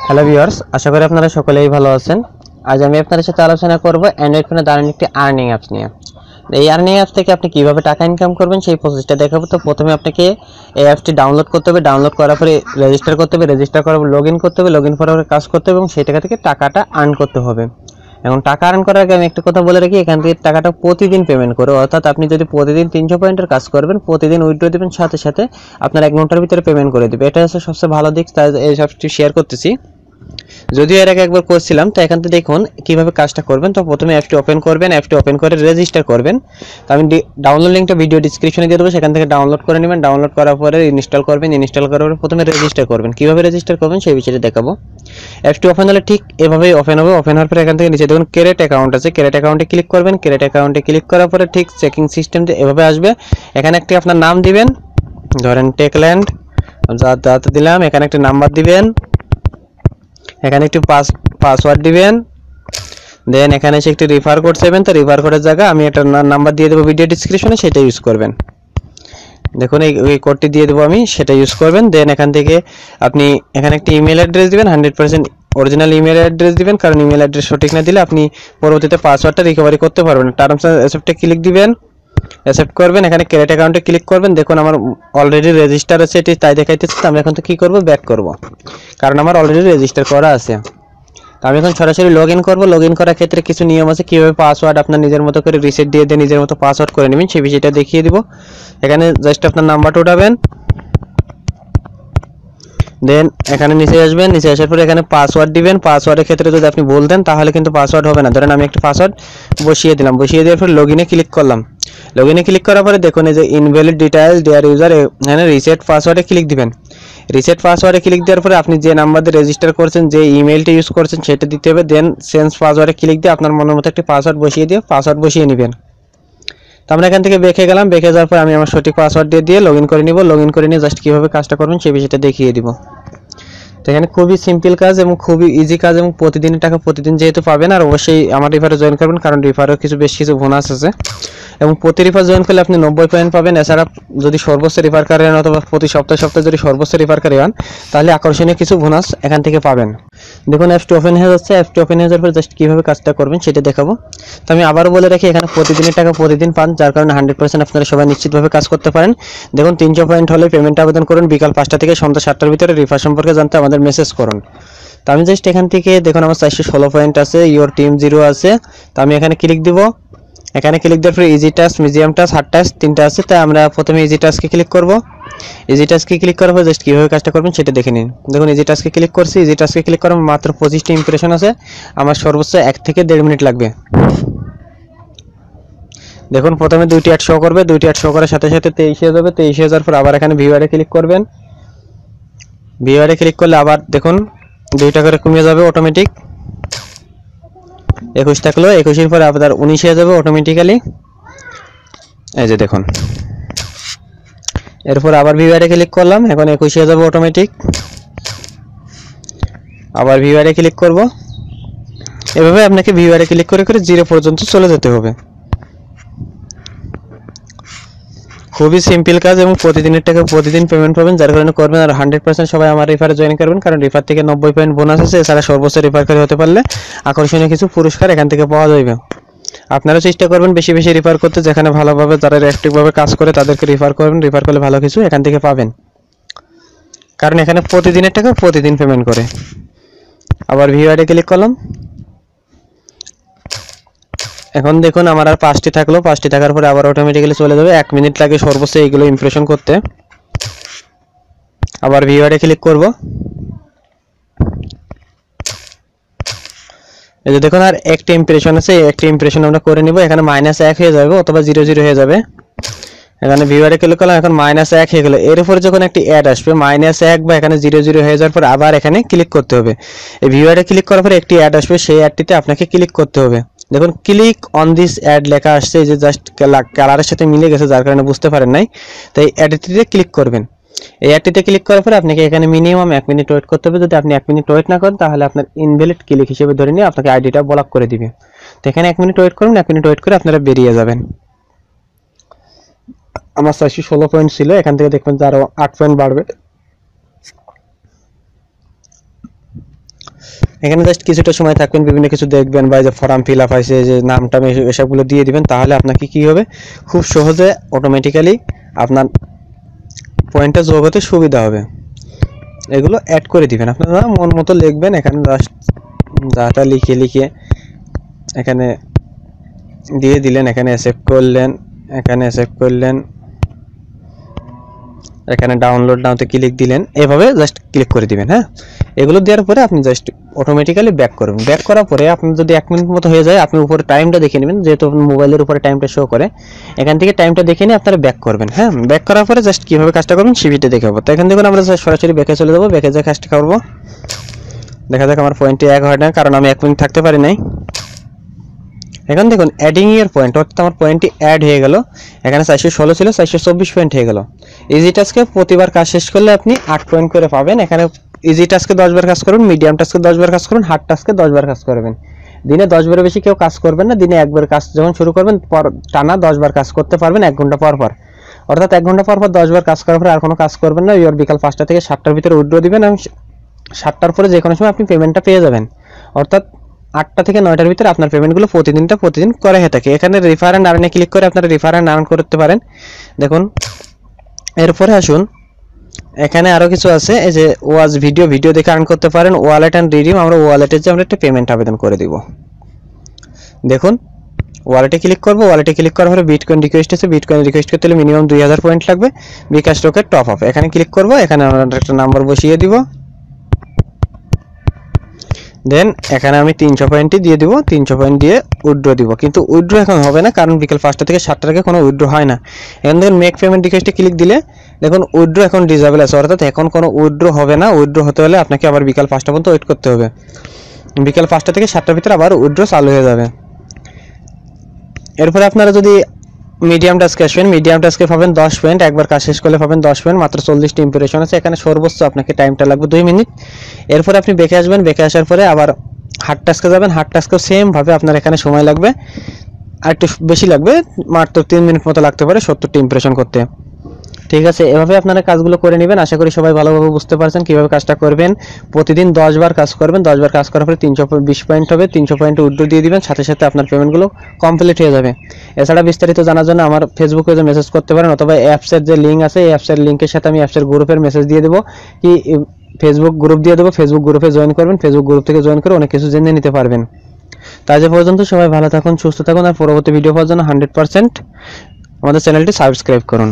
Hello viewers, আশা করি আপনারা সকলেই ভালো আছেন। আজ আমি আপনাদের সাথে আলোচনা করব অ্যান্ড্রয়েড ফোনে দারুণ একটি আর্নিং অ্যাপস নিয়ে। এই আর্নিং অ্যাপস থেকে আপনি কিভাবে টাকা ইনকাম করবেন সেই প্রসেসটা দেখাবো। তো প্রথমে আপনাকে এই অ্যাপসটি ডাউনলোড করতে হবে, ডাউনলোড করার পরে রেজিস্টার করতে হবে, রেজিস্টার করার পর লগইন করতে হবে, লগইন করার পরে কাজ করতে হবে এবং সেই টাকা থেকে টাকাটা আর্ন করতে হবে। এবং টাকা আর্ন করার আগে আমি একটা কথা বলে রাখি, এখান থেকে টাকাটা প্রতিদিন পেমেন্ট করে, অর্থাৎ আপনি যদি প্রতিদিন 300 পয়েন্টের কাজ করবেন, প্রতিদিন উইথড্র দেবেন, সাথে সাথে আপনার 1 ঘন্টার ভিতরে পেমেন্ট করে দেবে। এটা হচ্ছে সবচেয়ে ভালো দিক, তাই এই অ্যাপসটি শেয়ার করতেছি। যদিও এর আগে একবার করছিলাম, তো এখান থেকে দেখুন কিভাবে কাজটা করবেন। তো প্রথমে অ্যাপসটি ওপেন করবেন, অ্যাপসটি ওপেন করে রেজিস্টার করবেন। তো আমি ডাউনলোড লিঙ্কটা ভিডিও ডিসক্রিপশনে দিয়ে দেবো, সেখান থেকে ডাউনলোড করে নেবেন। ডাউনলোড করার পরে ইনস্টল করবেন, ইনস্টল করার পরে প্রথমে রেজিস্টার করবেন। কিভাবে রেজিস্টার করবেন সেই বিষয়টা দেখাবো। অ্যাপসটি ওপেন হলে ঠিক এভাবেই ওপেন হবে। ওপেন হওয়ার পরে এখান থেকে নিচে দেখুন ক্রিয়েট অ্যাকাউন্ট আছে, ক্রিয়েট অ্যাকাউন্টে ক্লিক করবেন। ক্রিয়েট অ্যাকাউন্টে ক্লিক করার পরে ঠিক চেকিং সিস্টেম এভাবে আসবে। এখানে একটি আপনার নাম দিবেন, ধরেন টেকল্যান্ড যা দিলাম। এখানে একটি নাম্বার দিবেন, এখানে একটি পাসওয়ার্ড দিবেন, দেন এখানে এসে একটি রেফার কোড চাইবেন। তো রেফার কোডের জায়গায় আমি একটা নাম্বার দিয়ে দেবো ভিডিও ডিসক্রিপশনে, সেটা ইউজ করবেন। দেখুন এই কোডটি দিয়ে দেবো আমি, সেটা ইউজ করবেন। দেন এখান থেকে আপনি এখানে একটি ইমেল অ্যাড্রেস দিবেন, 100% অরিজিনাল ইমেল অ্যাড্রেস দিবেন, কারণ ইমেল অ্যাড্রেস সঠিক না দিলে আপনি পরবর্তীতে পাসওয়ার্ডটা রিকভারি করতে পারবেন। টার্মস অ্যান্ড অ্যাকসেপ্টে ক্লিক দিবেন, অ্যাকসেপ্ট করবেন। এখানে ক্রিয়েট অ্যাকাউন্টে ক্লিক করবেন। দেখুন আমার অলরেডি রেজিস্টার আছে, এটি তাই দেখাইতেছে। তো আমি এখন তো কী করবো, ব্যাক করব, কারণ আমার অলরেডি রেজিস্টার করা আছে। তো আমি এখন সরাসরি লগ ইন করবো। লগ ইন করার ক্ষেত্রে কিছু নিয়ম আছে, কীভাবে পাসওয়ার্ড আপনার নিজের মতো করে রিসেট দিয়ে নিজের মতো পাসওয়ার্ড করে নেবেন সেই বিষয়টা দেখিয়ে দিব। এখানে জাস্ট আপনার নাম্বারটা উঠাবেন, দেন এখানে নিচে আসবেন। নিচে আসার পরে এখানে পাসওয়ার্ড দিবেন। পাসওয়ার্ডের ক্ষেত্রে যদি আপনি বল দেন তাহলে কিন্তু পাসওয়ার্ড হবে না। ধরেন আমি একটা পাসওয়ার্ড বসিয়ে দিলাম, বসিয়ে দেওয়ার পরে লগ ইনে ক্লিক করলাম। লগ ইনে ক্লিক করার পরে দেখুন এই যে ইনভ্যালিড ডিটেইলস ডিয়ার ইউজার, এখানে রিসেট পাসওয়ার্ডে ক্লিক দিবেন। রিসেট পাসওয়ার্ডে ক্লিক দেওয়ার পরে আপনি যে নাম্বার দিয়ে রেজিস্টার করছেন, যে ইমেলটা ইউজ করছেন সেটা দিতে হবে। দেন চেঞ্জ পাসওয়ার্ডে ক্লিক দিয়ে আপনার মনের মতো একটি পাসওয়ার্ড বসিয়ে দিয়ে পাসওয়ার্ড বসিয়ে নেবেন। তো আমরা এখান থেকে বেঁকে গেলাম, বেঁকে যাওয়ার পর আমি আমার সঠিক পাসওয়ার্ড দিয়ে লগ ইন করে নিব। লগ ইন করে নিয়ে জাস্ট কীভাবে কাজটা করবেন সেই বিষয়টা দেখিয়ে দিব। তো এখানে খুবই সিম্পল কাজ এবং খুবই ইজি কাজ, এবং প্রতিদিনের টাকা প্রতিদিন যেহেতু পাবেন, আর অবশ্যই আমার রিফারে জয়েন করবেন, কারণ রিফারেও বেশ কিছু বোনাস আছে। এবং প্রতি রিফার জয়েন করলে আপনি 90 পয়েন্ট পাবেন। এছাড়া যদি সর্বোচ্চ রিফারকারী হন অথবা প্রতি সপ্তাহে যদি সর্বোচ্চ রিফারকারী হন, তাহলে আকর্ষণীয় কিছু বোনাস এখান থেকে পাবেন। দেখুন অ্যাপসটি ওপেন হয়ে যাচ্ছে। অ্যাপসটি ওপেন হয়ে যাওয়ার পর জাস্ট কীভাবে কাজটা করবেন সেটা দেখাবো। তো আমি আবারও বলে রাখি, এখানে প্রতিদিনের টাকা প্রতিদিন পান, যার কারণে 100% আপনারা সবাই নিশ্চিতভাবে কাজ করতে পারেন। দেখুন 300 পয়েন্ট হলে পেমেন্ট আবেদন করুন। বিকাল 5টা থেকে সন্ধ্যা 7টার ভিতরে রিফার সম্পর্কে জানতে আমাদের মেসেজ করুন। তো আমি জাস্ট এখান থেকে দেখুন আমার 416 পয়েন্ট আছে, ইওর টিম 0 আছে। তো আমি এখানে ক্লিক দিব। এখানে ক্লিক দেওয়ার পরে easy task, medium task, hard task তিনটা আছে। তাই আমরা প্রথমে ইজি টাস্কে ক্লিক করব। ইজি টাস্কে ক্লিক করার পর জাস্ট কীভাবে কাজটা করবেন সেটা দেখে নিন। দেখুন ইজি টাস্কে ক্লিক করছি। ইজি টাস্কে ক্লিক করার মাত্র 25টি ইমপ্রেশন আছে। আমার সর্বোচ্চ 1 থেকে 1.5 মিনিট লাগবে। দেখুন প্রথমে 2টি অ্যাড শো করবে, 2টি অ্যাড শো করার সাথে সাথে 23 হয়ে যাবে। 23 হয়ে যাওয়ার পর আবার এখানে ভিউয়ারে ক্লিক করবেন। ভিউয়ারে ক্লিক করলে আবার দেখুন 2টা করে কমে যাবে অটোমেটিক। 21 থাকলো, 21-এর পরে আবার 19 হয়ে যাবে অটোমেটিক্যালি। এই যে দেখুন, এরপর আবার ভিউয়ারে ক্লিক করলাম, এখন 21 হয়ে যাবে অটোমেটিক। আবার ভিউয়ারে ক্লিক করব। এভাবে আপনাকে ভিউয়ারে ক্লিক করে করে 0 পর্যন্ত চলে যেতে হবে। খুবই সিম্পল কাজ এবং প্রতিদিনের টাকা প্রতিদিন পেমেন্ট পাবেন, যার কারণে করবেন। আর 100% সবাই আমার রিফারে জয়েন করবেন, কারণ রিফার থেকে 90 পয়েন্ট বোনাস আছে। এছাড়া সর্বোচ্চ রিফারকারী হতে পারলে আকর্ষণীয় কিছু পুরস্কার এখান থেকে পাওয়া যাবে। আপনারা চেষ্টা করবেন বেশি বেশি রিফার করতে, যেখানে ভালোভাবে যারা অ্যাক্টিভভাবে কাজ করে তাদেরকে রিফার করবেন। রিফার করলে ভালো কিছু এখান থেকে পাবেন, কারণ এখানে প্রতিদিনের টাকা প্রতিদিন পেমেন্ট করে। আবার ভিউয়ারে ক্লিক করলাম। এখন দেখুন আমার আর 5টি থাকলো, 5টি থাকার পরে আবার অটোমেটিক্যালি চলে যাবে। 1 মিনিট লাগে সর্বোচ্চ এইগুলো ইমপ্রেশন করতে। আবার ভিউয়ারে ক্লিক করব। এই যে দেখুন আর একটা ইমপ্রেশন আছে, এই একটা ইমপ্রেশন আমরা করে নিব। এখানে -1 হয়ে যাবে অথবা 00 হয়ে যাবে। এখানে ভিউয়ারে ক্লিক করলাম, এখন -1 হয়ে গেল। এর উপরে যখন একটি অ্যাড আসবে -1 বা এখানে 00 হয়ে যাওয়ার পর আবার এখানে ক্লিক করতে হবে। এই ভিউয়ারে ক্লিক করার পরে একটি অ্যাড আসবে, সেই অ্যাডটিতে আপনাকে ক্লিক করতে হবে। দেখুন ক্লিক অন দিস অ্যাড লেখা আসছে, এই যে জাস্ট কালারের সাথে মিলে গেছে, যার কারণে বুঝতে পারেন নাই। তাই অ্যাডটিতে ক্লিক করবেন। এই অ্যাডটিতে ক্লিক করার পরে আপনাকে এখানে মিনিমাম 1 মিনিট ওয়েট করতে হবে। যদি আপনি 1 মিনিট ওয়েট না করেন তাহলে আপনার ইনভ্যালিড ক্লিক হিসেবে ধরে নিয়ে আপনাকে আইডিটা ব্লক করে দিবে। তো এখানে 1 মিনিট ওয়েট করুন, 1 মিনিট ওয়েট করে আপনারা বেরিয়ে যাবেন। আমার 416 পয়েন্ট ছিল, এখান থেকে দেখবেন যে আরো 8 পয়েন্ট বাড়বে। এখানে জাস্ট কিছুটা সময় থাকবেন, বিভিন্ন কিছু দেখবেন বা যে ফর্ম ফিল আপ হয়েছে, যে নামটা এসবগুলো দিয়ে দিবেন, তাহলে আপনাকে কি হবে, খুব সহজে অটোমেটিক্যালি আপনার পয়েন্টটা যোগ হতে সুবিধা হবে। এগুলো অ্যাড করে দিবেন, আপনারা মন মতো লিখবেন, এখানে জাস্ট যাটা লিখে এখানে দিয়ে দিলেন, এখানে অ্যাকসেপ্ট করলেন, এখানে অ্যাকসেপ্ট করলেন, এখানে ডাউনলোড নাওতে ক্লিক দিলেন, এভাবে জাস্ট ক্লিক করে দিবেন। হ্যাঁ, এগুলো দেওয়ার পরে আপনি জাস্ট অটোমেটিক্যালি ব্যাক করবেন। ব্যাক করার পরে আপনার যদি 1 মিনিট মতো হয়ে যায়, আপনি উপরে টাইমটা দেখে নেবেন, যেহেতু মোবাইলের উপরে টাইমটা শো করে, এখান থেকে টাইমটা দেখে নিয়ে আপনারা ব্যাক করবেন। হ্যাঁ, ব্যাক করার পরে জাস্ট কীভাবে কাজটা করবেন সিভিতে দেখাবো। তো এখান থেকে আমরা সরাসরি ব্যাকে চলে যাবো, ব্যাকে যা কাজটা করবো, দেখা যাক আমার পয়েন্টটি 1 হয় না, কারণ আমি 1 মিনিট থাকতে পারি নাই। এখন দেখুন অ্যাডিং এর পয়েন্ট, অর্থাৎ আমার পয়েন্টটি অ্যাড হয়ে গেল। এখানে 416 ছিল, 424 পয়েন্ট হয়ে গেল। ইজি টাস্কে প্রতিবার কাজ শেষ করলে আপনি 8 পয়েন্ট করে পাবেন। এখানে ইজি টাস্কে 10 বার কাজ করুন, মিডিয়াম টাস্কে 10 বার কাজ করুন, হার্ড টাস্কে 10 বার কাজ করবেন। দিনে 10 বারের বেশি কেউ কাজ করবেন না। দিনে একবার কাজ যখন শুরু করবেন, টানা 10 বার কাজ করতে পারবেন 1 ঘন্টা পর পর। অর্থাৎ 1 ঘন্টা পর পর 10 বার কাজ করার পরে আর কোনো কাজ করবেন না। বিকাল 5টা থেকে 7টার ভিতরে উইথড্র দিবেন এবং 7টার পরে যে কোনো সময় আপনি পেমেন্টটা পেয়ে যাবেন। অর্থাৎ 8টা থেকে 9টার ভিতরে আপনার পেমেন্টগুলো প্রতিদিন করে হয়ে থাকে। এখানে রিফার এন্ড আর্নে ক্লিক করে আপনারা রিফার এন্ড আর্ন করতে পারেন। দেখুন, এরপরে আসুন, এখানে আরো কিছু আছে, এই যে ওয়াচ ভিডিও দেখে আর্ন করতে পারেন। ওয়ালেট এন্ড রিডিম, আমরা ওয়ালেটের যে আমরা একটা পেমেন্ট আবেদন করে দিব। দেখুন, ওয়ালেটে ক্লিক করব, ওয়ালেটে ক্লিক করার পরে বিটকয়েন রিকোয়েস্ট আছে, বিটকয়েন রিকোয়েস্ট করতে হলে মিনিমাম 2000 পয়েন্ট লাগবে। বিকাশ রকেট টপ আপ, এখানে ক্লিক করব, এখানে আমরা একটা নাম্বার বসিয়ে দিব। দেন এখানে আমি 300 পয়েন্টই দিয়ে দিব, 300 পয়েন্ট দিয়ে উইথড্র দিব। কিন্তু উইথড্র এখন হবে না, কারণ বিকেল 5টা থেকে 7টার আগে কোনো উইথড্র হয় না। এখন দেখুন মেক পেমেন্ট রিকোয়েস্টে ক্লিক দিলে দেখুন উইথড্র এখন ডিসেবল আছে, অর্থাৎ এখন কোনো উইথড্র হবে না। উইথড্র হতে হলে আপনাকে আবার বিকাল 5টা পর্যন্ত ওয়েট করতে হবে। বিকাল 5টা থেকে 7টার ভিতরে আবার উইথড্র চালু হয়ে যাবে। এরপরে আপনারা যদি মিডিয়াম টাস্কে আসবেন, মিডিয়াম টাস্কে পাবেন 10 পয়েন্ট, একবার কাজ শেষ করলে পাবেন 10 পয়েন্ট, মাত্র 40টি ইমপ্রেশন আছে। এখানে সর্বোচ্চ আপনাকে টাইমটা লাগবে 2 মিনিট। এরপরে আপনি বেঁকে আসবেন, বেঁকে আসার পরে আবার হার্ড টাস্কে যাবেন, হার্ড টাস্কেও সেম ভাবে আপনার এখানে সময় লাগবে, আর একটু বেশি লাগবে, মাত্র 3 মিনিট মতো লাগতে পারে 70টি ইমপ্রেশন করতে। ঠিক আছে, এভাবে আপনারা কাজগুলো করে নেবেন। আশা করি সবাই ভালোভাবে বুঝতে পারছেন কিভাবে কাজটা করবেন। প্রতিদিন 10 বার কাজ করবেন, 10 বার কাজ করার পরে 320 পয়েন্ট হবে, 300 পয়েন্টে উইথড্র দিয়ে দিবেন, সাথে সাথে আপনার পেমেন্টগুলো কমপ্লিট হয়ে যাবে। এছাড়া বিস্তারিত জানার জন্য আমার ফেসবুক পেজে মেসেজ করতে পারেন, অথবা অ্যাপসের যে লিঙ্ক আছে এই অ্যাপসের লিঙ্কের সাথে আমি অ্যাপসের গ্রুপের মেসেজ দিয়ে দেবো, কি ফেসবুক গ্রুপ দিয়ে দেবো, ফেসবুক গ্রুপে জয়েন করবেন, ফেসবুক গ্রুপ থেকে জয়েন করে অনেক কিছু জেনে নিতে পারবেন। তাই যে পর্যন্ত সবাই ভালো থাকুন, সুস্থ থাকুন, আর পরবর্তী ভিডিও পাওয়ার জন্য 100% আমাদের চ্যানেলটি সাবস্ক্রাইব করুন।